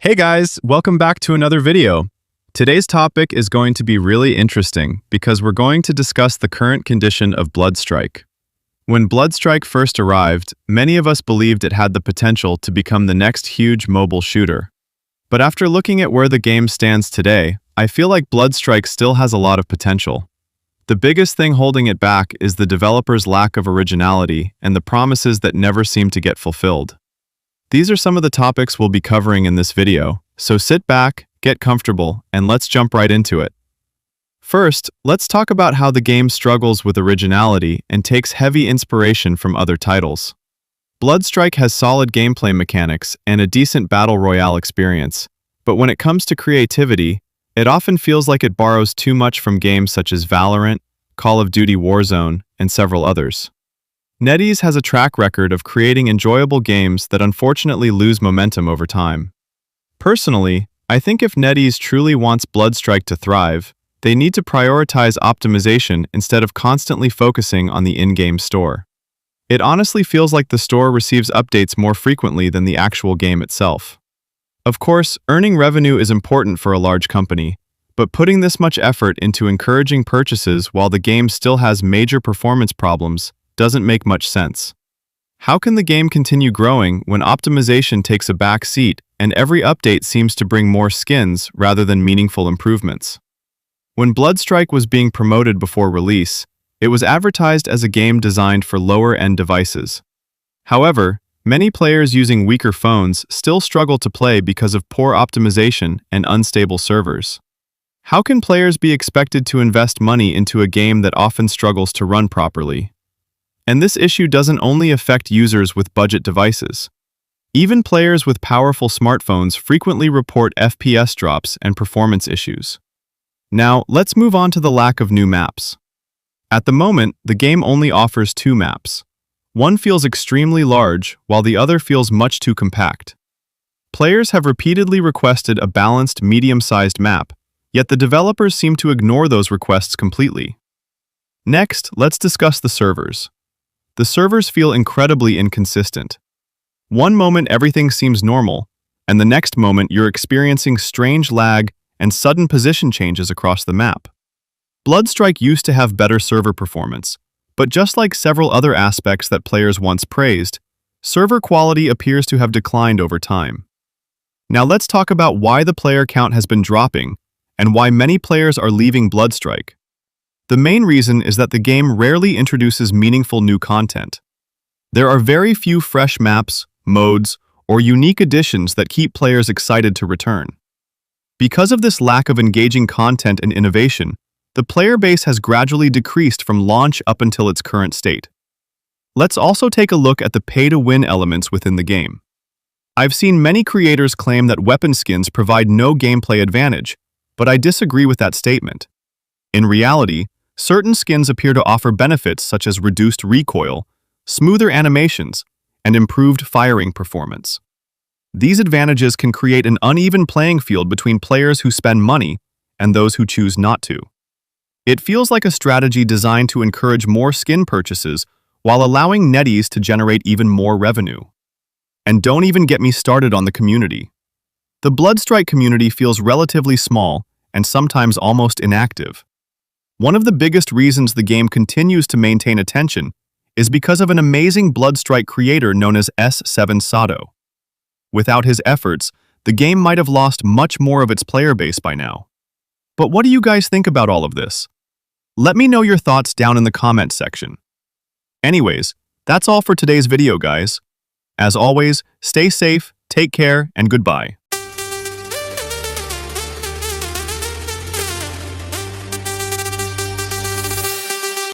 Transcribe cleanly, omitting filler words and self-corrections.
Hey guys, welcome back to another video. Today's topic is going to be really interesting because we're going to discuss the current condition of Bloodstrike. When Bloodstrike first arrived, many of us believed it had the potential to become the next huge mobile shooter. But after looking at where the game stands today, I feel like Bloodstrike still has a lot of potential. The biggest thing holding it back is the developer's lack of originality and the promises that never seem to get fulfilled. These are some of the topics we'll be covering in this video, so sit back, get comfortable, and let's jump right into it. First, let's talk about how the game struggles with originality and takes heavy inspiration from other titles. Bloodstrike has solid gameplay mechanics and a decent battle royale experience, but when it comes to creativity, it often feels like it borrows too much from games such as Valorant, Call of Duty Warzone, and several others. NetEase has a track record of creating enjoyable games that unfortunately lose momentum over time. Personally, I think if NetEase truly wants Bloodstrike to thrive, they need to prioritize optimization instead of constantly focusing on the in-game store. It honestly feels like the store receives updates more frequently than the actual game itself. Of course, earning revenue is important for a large company, but putting this much effort into encouraging purchases while the game still has major performance problems doesn't make much sense. How can the game continue growing when optimization takes a back seat and every update seems to bring more skins rather than meaningful improvements? When Bloodstrike was being promoted before release, it was advertised as a game designed for lower-end devices. However, many players using weaker phones still struggle to play because of poor optimization and unstable servers. How can players be expected to invest money into a game that often struggles to run properly? And this issue doesn't only affect users with budget devices. Even players with powerful smartphones frequently report FPS drops and performance issues. Now, let's move on to the lack of new maps. At the moment, the game only offers 2 maps. One feels extremely large, while the other feels much too compact. Players have repeatedly requested a balanced, medium-sized map, yet the developers seem to ignore those requests completely. Next, let's discuss the servers. The servers feel incredibly inconsistent. One moment everything seems normal, and the next moment you're experiencing strange lag and sudden position changes across the map. Bloodstrike used to have better server performance, but just like several other aspects that players once praised, server quality appears to have declined over time. Now let's talk about why the player count has been dropping and why many players are leaving Bloodstrike. The main reason is that the game rarely introduces meaningful new content. There are very few fresh maps, modes, or unique additions that keep players excited to return. Because of this lack of engaging content and innovation, the player base has gradually decreased from launch up until its current state. Let's also take a look at the pay-to-win elements within the game. I've seen many creators claim that weapon skins provide no gameplay advantage, but I disagree with that statement. In reality, certain skins appear to offer benefits such as reduced recoil, smoother animations, and improved firing performance. These advantages can create an uneven playing field between players who spend money and those who choose not to. It feels like a strategy designed to encourage more skin purchases while allowing NetEase to generate even more revenue. And don't even get me started on the community. The Bloodstrike community feels relatively small and sometimes almost inactive. One of the biggest reasons the game continues to maintain attention is because of an amazing Bloodstrike creator known as S7 Sato. Without his efforts, the game might have lost much more of its player base by now. But what do you guys think about all of this? Let me know your thoughts down in the comment section. Anyways, that's all for today's video, guys. As always, stay safe, take care, and goodbye.